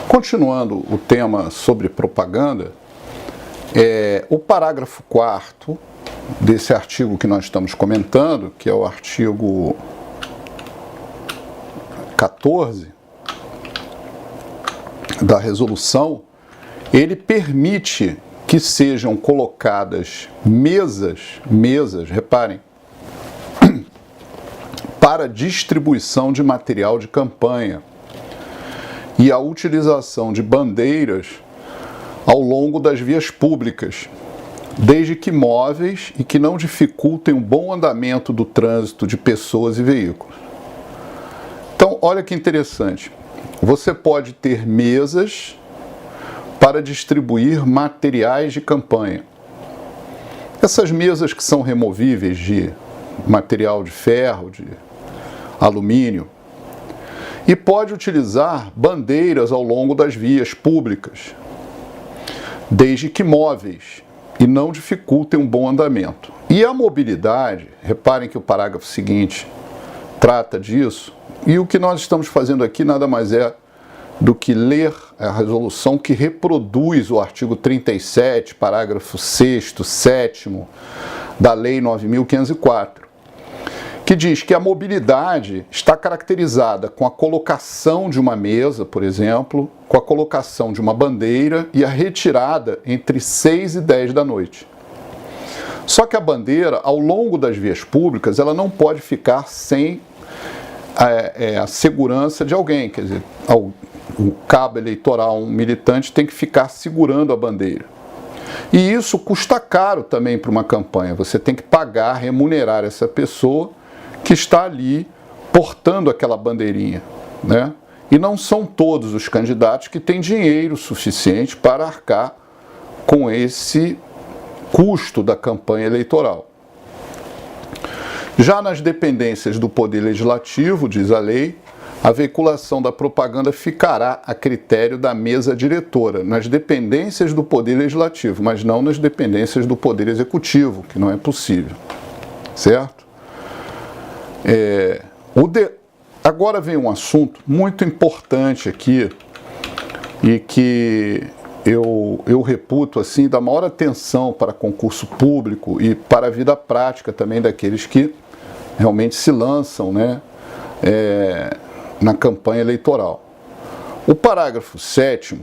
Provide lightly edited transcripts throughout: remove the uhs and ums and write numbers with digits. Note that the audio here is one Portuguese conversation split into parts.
Continuando o tema sobre propaganda, o parágrafo 4º desse artigo que nós estamos comentando, que é o artigo 14 da resolução, ele permite que sejam colocadas mesas, reparem, para distribuição de material de campanha e a utilização de bandeiras ao longo das vias públicas, desde que móveis e que não dificultem o bom andamento do trânsito de pessoas e veículos. Então, olha que interessante. Você pode ter mesas para distribuir materiais de campanha. Essas mesas que são removíveis de material de ferro, de alumínio, e pode utilizar bandeiras ao longo das vias públicas, desde que móveis e não dificultem um bom andamento. E a mobilidade, reparem que o parágrafo seguinte trata disso, e o que nós estamos fazendo aqui nada mais é do que ler a resolução que reproduz o artigo 37, parágrafo 6º, 7º da Lei 9.504, que diz que a mobilidade está caracterizada com a colocação de uma mesa, por exemplo, com a colocação de uma bandeira e a retirada entre 6 e 10 da noite. Só que a bandeira, ao longo das vias públicas, ela não pode ficar sem a segurança de alguém, quer dizer, o cabo eleitoral, um militante, tem que ficar segurando a bandeira. E isso custa caro também para uma campanha, você tem que pagar, remunerar essa pessoa que está ali portando aquela bandeirinha, né? E não são todos os candidatos que têm dinheiro suficiente para arcar com esse custo da campanha eleitoral. Já nas dependências do Poder Legislativo, diz a lei, a veiculação da propaganda ficará a critério da mesa diretora, nas dependências do Poder Legislativo, mas não nas dependências do Poder Executivo, que não é possível, certo? Agora vem um assunto muito importante aqui e que eu reputo assim da maior atenção para concurso público e para a vida prática também daqueles que realmente se lançam, né, na campanha eleitoral. O parágrafo 7º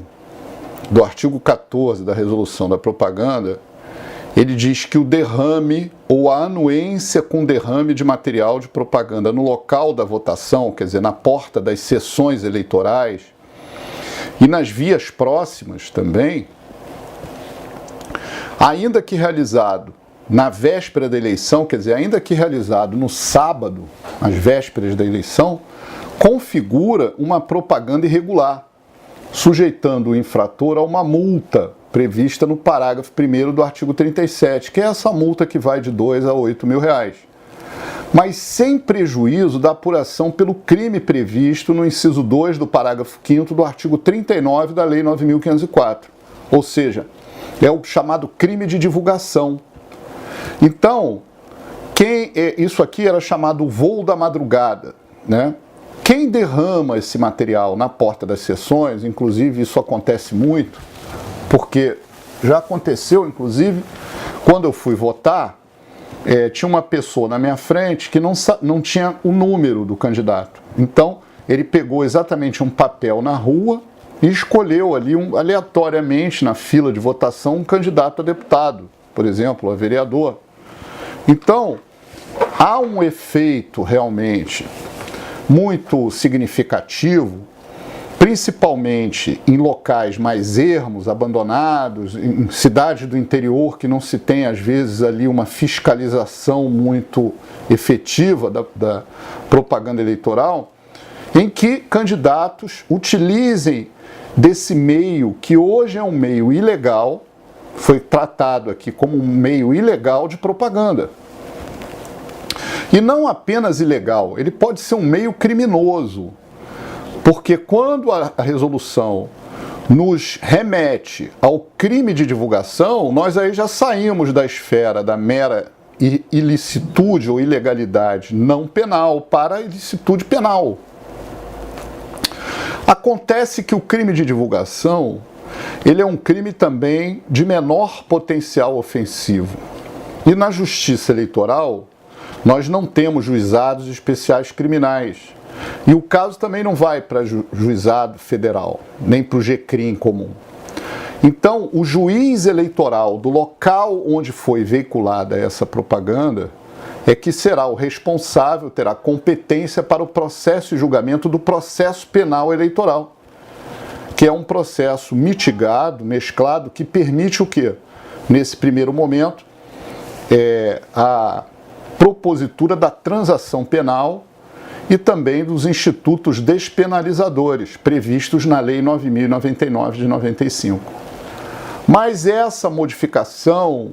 do artigo 14 da resolução da propaganda, ele diz que o derrame ou a anuência com derrame de material de propaganda no local da votação, quer dizer, na porta das sessões eleitorais e nas vias próximas também, ainda que realizado na véspera da eleição, quer dizer, ainda que realizado no sábado, às vésperas da eleição, configura uma propaganda irregular, sujeitando o infrator a uma multa prevista no parágrafo 1º do artigo 37, que é essa multa que vai de 2 a 8 mil reais, mas sem prejuízo da apuração pelo crime previsto no inciso 2 do parágrafo 5º do artigo 39 da Lei 9.504, ou seja, é o chamado crime de divulgação. Então, isso aqui era chamado voo da madrugada, né? Quem derrama esse material na porta das sessões, inclusive isso acontece muito, porque já aconteceu, inclusive, quando eu fui votar, tinha uma pessoa na minha frente que não tinha o número do candidato. Então, ele pegou exatamente um papel na rua e escolheu ali, aleatoriamente, na fila de votação, um candidato a deputado, por exemplo, a vereador. Então, há um efeito realmente muito significativo, principalmente em locais mais ermos, abandonados, em cidades do interior que não se tem, às vezes, ali uma fiscalização muito efetiva da propaganda eleitoral, em que candidatos utilizem desse meio, que hoje é um meio ilegal, foi tratado aqui como um meio ilegal de propaganda. E não apenas ilegal, ele pode ser um meio criminoso, porque quando a resolução nos remete ao crime de divulgação, nós aí já saímos da esfera da mera ilicitude ou ilegalidade não penal para a ilicitude penal. Acontece que o crime de divulgação, ele é um crime também de menor potencial ofensivo. E na justiça eleitoral, nós não temos juizados especiais criminais. E o caso também não vai para juizado federal, nem para o GCRIM comum. Então, o juiz eleitoral do local onde foi veiculada essa propaganda é que será o responsável, terá competência para o processo e julgamento do processo penal eleitoral, que é um processo mitigado, mesclado, que permite o quê? Nesse primeiro momento, a propositura da transação penal e também dos institutos despenalizadores previstos na Lei 9.099 de 95. Mas essa modificação,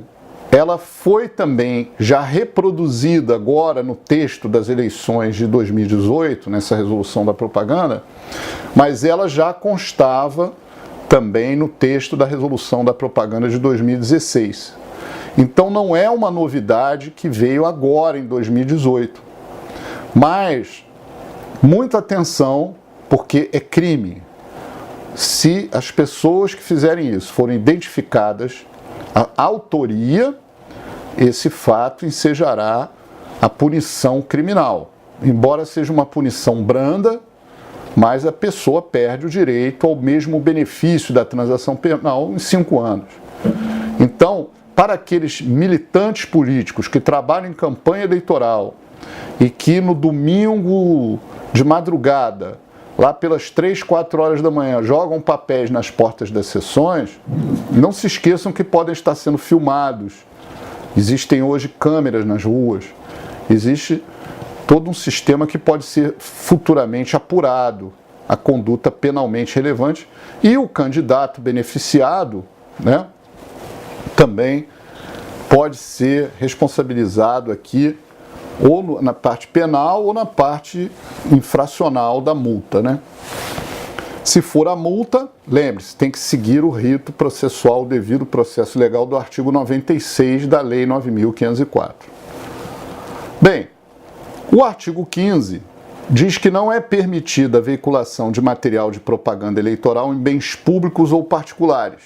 ela foi também já reproduzida agora no texto das eleições de 2018, nessa resolução da propaganda, mas ela já constava também no texto da resolução da propaganda de 2016. Então não é uma novidade que veio agora em 2018. Mas muita atenção, porque é crime. Se as pessoas que fizerem isso forem identificadas, a autoria, esse fato ensejará a punição criminal. Embora seja uma punição branda, mas a pessoa perde o direito ao mesmo benefício da transação penal em 5 anos. Então, para aqueles militantes políticos que trabalham em campanha eleitoral e que no domingo de madrugada, lá pelas 3, 4 horas da manhã, jogam papéis nas portas das sessões, não se esqueçam que podem estar sendo filmados. Existem hoje câmeras nas ruas, existe todo um sistema que pode ser futuramente apurado, a conduta penalmente relevante, e o candidato beneficiado, né, também pode ser responsabilizado aqui ou na parte penal ou na parte infracional da multa, né? Se for a multa, lembre-se, tem que seguir o rito processual, o devido processo legal do artigo 96 da Lei 9.504. Bem, o artigo 15 diz que não é permitida a veiculação de material de propaganda eleitoral em bens públicos ou particulares.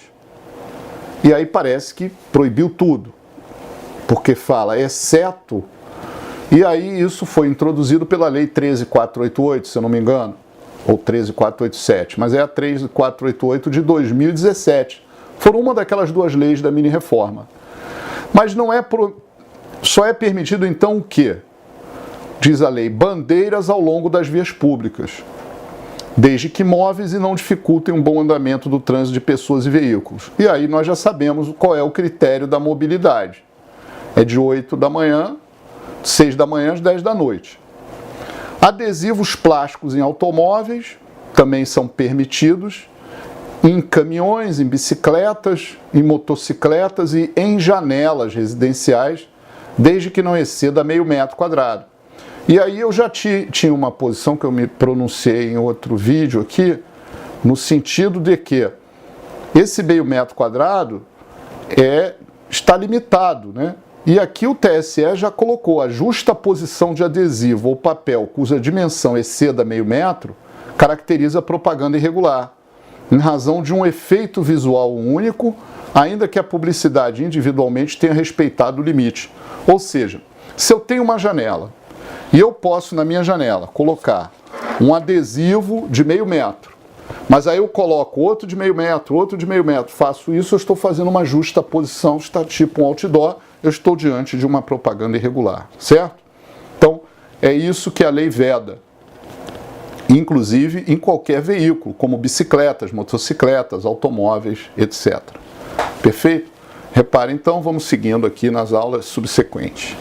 E aí parece que proibiu tudo, porque fala exceto, e aí isso foi introduzido pela Lei 13.488, se eu não me engano, ou 13.487, mas é a 13.488 de 2017. Foram uma daquelas duas leis da mini-reforma. Mas não é só é permitido então o quê? Diz a lei, bandeiras ao longo das vias públicas, desde que móveis e não dificultem um bom andamento do trânsito de pessoas e veículos. E aí nós já sabemos qual é o critério da mobilidade. É de 8 da manhã, 6 da manhã às 10 da noite. Adesivos plásticos em automóveis também são permitidos, em caminhões, em bicicletas, em motocicletas e em janelas residenciais, desde que não exceda meio metro quadrado. E aí eu já tinha uma posição que eu me pronunciei em outro vídeo aqui, no sentido de que esse meio metro quadrado está limitado, né? E aqui o TSE já colocou a justa posição de adesivo ou papel cuja dimensão exceda meio metro, caracteriza propaganda irregular, em razão de um efeito visual único, ainda que a publicidade individualmente tenha respeitado o limite. Ou seja, se eu tenho uma janela, e eu posso na minha janela colocar um adesivo de meio metro, mas aí eu coloco outro de meio metro, outro de meio metro, faço isso, eu estou fazendo uma justa posição, está tipo um outdoor, eu estou diante de uma propaganda irregular, certo? Então, é isso que a lei veda, inclusive em qualquer veículo, como bicicletas, motocicletas, automóveis, etc. Perfeito? Repare então, vamos seguindo aqui nas aulas subsequentes.